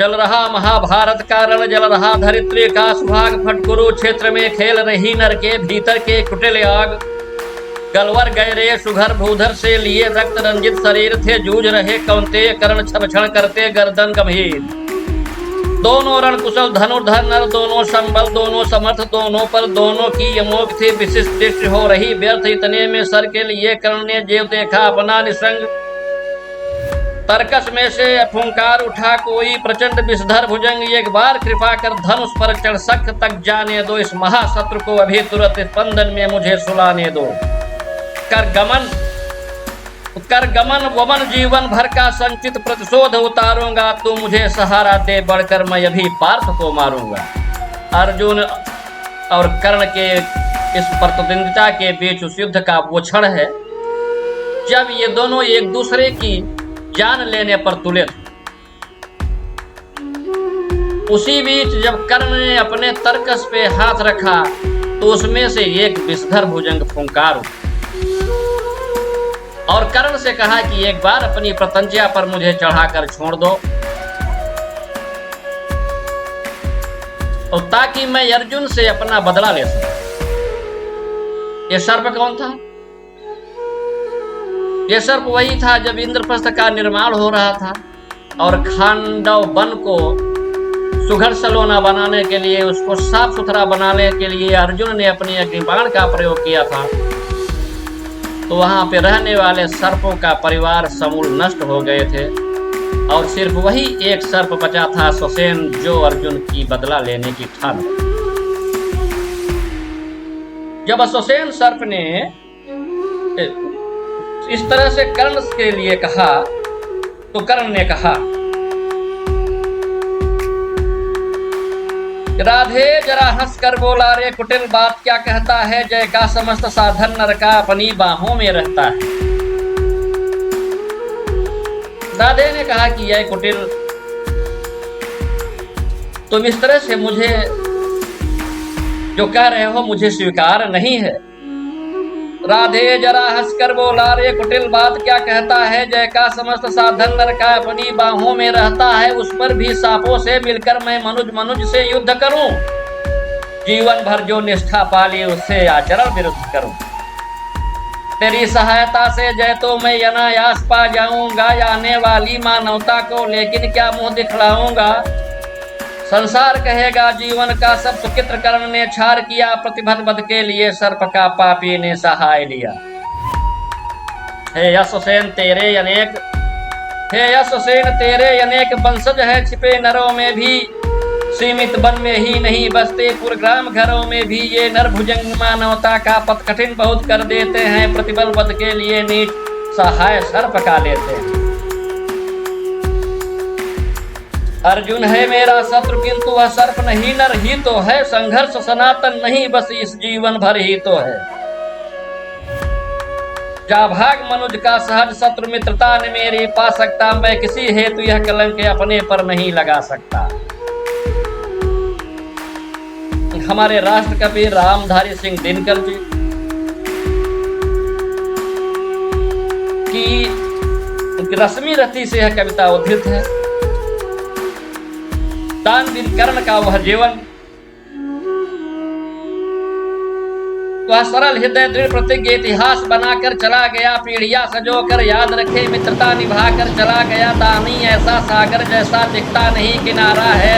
चल रहा महाभारत का रण, जल रहा धरित्री का सुहाग, फट कुरुक्षेत्र में खेल रही नर के भीतर के कुटिल आग। गलवर गए रे सुघर भूधर से लिए रक्त रंजित शरीर थे, जूझ रहे कौंतेय करण छम छण करते गर्दन गंभीर। दोनों रण कुशल धनुर्धर नर, दोनों संबल दोनों समर्थ, दोनों पर दोनों की अमोघ थी विशिष्ट दृष्टि हो रही व्यर्थ। इतने में सर के लिए कर्ण ने जेव देखा अपना निसंग, तर्कस में से फुंकार उठा कोई प्रचंड विषधर भुजंग। एक बार कृपा कर धनुष पर चढ़ सख तक जाने दो, इस महाशत्रु को अभी तुरंत स्पंदन में मुझे सुलाने दो। कर गमन वमन जीवन भर का संचित प्रतिशोध उतारूंगा, तू मुझे सहारा दे बढ़कर मैं अभी पार्थ को मारूंगा। अर्जुन और कर्ण के इस प्रतिद्वंदिता के बीच उस युद्ध का वो क्षण है जब ये दोनों एक दूसरे की जान लेने पर तुले थे। उसी बीच जब कर्ण ने अपने तर्कस पे हाथ रखा तो उसमें से एक विषधर भुजंग फुंकार उठा और कर्ण से कहा कि एक बार अपनी प्रतंज्या पर मुझे चढ़ाकर छोड़ दो, और ताकि मैं अर्जुन से अपना बदला ले सकूं। ये सर्प कौन था? ये सर्प वही था जब इंद्रप्रस्थ का निर्माण हो रहा था और खांडव वन को सुघड़ सलोना बनाने के लिए, उसको साफ सुथरा बनाने के लिए अर्जुन ने अपनी अग्निबाण का प्रयोग किया था। तो वहां पे रहने वाले सर्पों का परिवार समूल नष्ट हो गए थे और सिर्फ वही एक सर्प बचा था, सुसेन, जो अर्जुन की बदला लेने की ठान। जब सुसेन सर्प ने इस तरह से कर्ण के लिए कहा तो कर्ण ने कहा, राधे जरा हंस कर बोला रे कुटिल बात क्या कहता है, जय का समस्त साधन नर का अपनी बाहों में रहता है। राधे ने कहा कि यह कुटिल, तुम इस तरह से मुझे जो कह रहे हो मुझे स्वीकार नहीं है। राधे जरा हंसकर बोला रे कुटिल बात क्या कहता है, जय का समस्त साधन नर का अपनी बाहों में रहता है। उस पर भी सांपों से मिलकर मैं मनुज से युद्ध करूं, जीवन भर जो निष्ठा पाली उससे आचरण विरुद्ध करूं। तेरी सहायता से जय तो मैं अनायास पा जाऊंगा आने वाली मानवता को, लेकिन क्या मुंह दिखलाऊंगा। संसार कहेगा जीवन का सब सुचित्र कर्ण ने छार किया, प्रतिबद्ध वध के लिए सर्प का पापी ने सहाय लिया। हे यशसेन तेरे अनेक वंशज है, छिपे नरों में भी सीमित वन में ही नहीं बसते, पुरग्राम घरों में भी ये नर भुजंग मानवता का पथ कठिन बहुत कर देते हैं। प्रतिबल वध के लिए नीच सहाय सर्प का लेते हैं। अर्जुन है मेरा शत्रु किंतु वह सर्प नहीं, नर ही तो है। संघर्ष सनातन नहीं बस इस जीवन भर ही तो है। जा भाग मनुज का सहज शत्रु मित्रता ने मेरी पा सकता, मैं किसी हेतु यह कलंक अपने पर नहीं लगा सकता। हमारे राष्ट्र कवि रामधारी सिंह दिनकर जी की रश्मि रति से यह कविता उद्धृत है। दानवीर कर्ण का वह जीवन, वह सरल हृदय दृढ़ प्रतिज्ञ इतिहास बनाकर चला गया। पीढ़ियां सजोकर याद रखे मित्रता निभाकर चला गया। दानी ऐसा सागर जैसा दिखता नहीं किनारा है,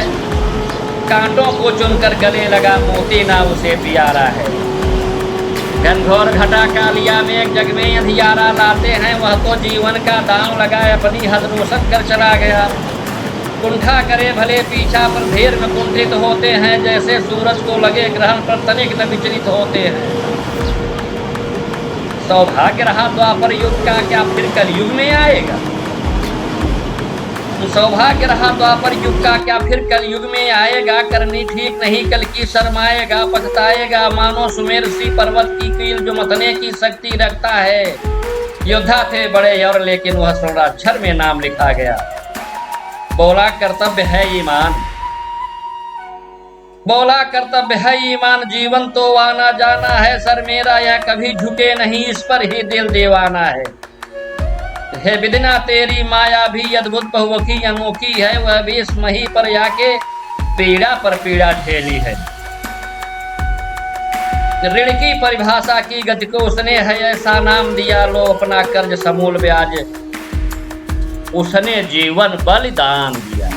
कांटों को चुनकर गले लगा मोती ना उसे प्यारा है। घनघोर घटा कालिया में एक जग में अंधियारा लाते हैं, वह तो जीवन का दांव लगाए अपनी हद रोशन कर चला गया। कुंठा करे भले पीछा पर ढेर में कुंठित होते हैं, जैसे सूरज को लगे ग्रहण पर तनिक न विचलित होते हैं। सौभाग्य रहा द्वापर युग का क्या फिर कलयुग में आएगा। सौभाग्य रहा द्वापर युग का क्या फिर कलयुग में आएगा। करनी ठीक नहीं कल की शर्माएगा, पछताएगा मानो सुमेर सी पर्वत की कील जो मतने की शक्ति रखता है। योद्धा थे बड़े और लेकिन वह स्वर्णाक्षर में नाम लिखा गया। बोला कर्तव्य है ईमान, बोला कर्तव्य है ईमान, जीवन तो आना जाना है। सर मेरा यह कभी झुके नहीं, इस पर ही दिल दीवाना है। है विधिना तेरी माया भी अद्भुत बहुमुखी अनोखी है, वह भी इस मही पर जाके पीड़ा पर पीड़ा ठेली है। ऋण की परिभाषा की गति को उसने है ऐसा नाम दिया, लो अपना कर्ज समूल ब्याज उसने जीवन बलिदान दिया।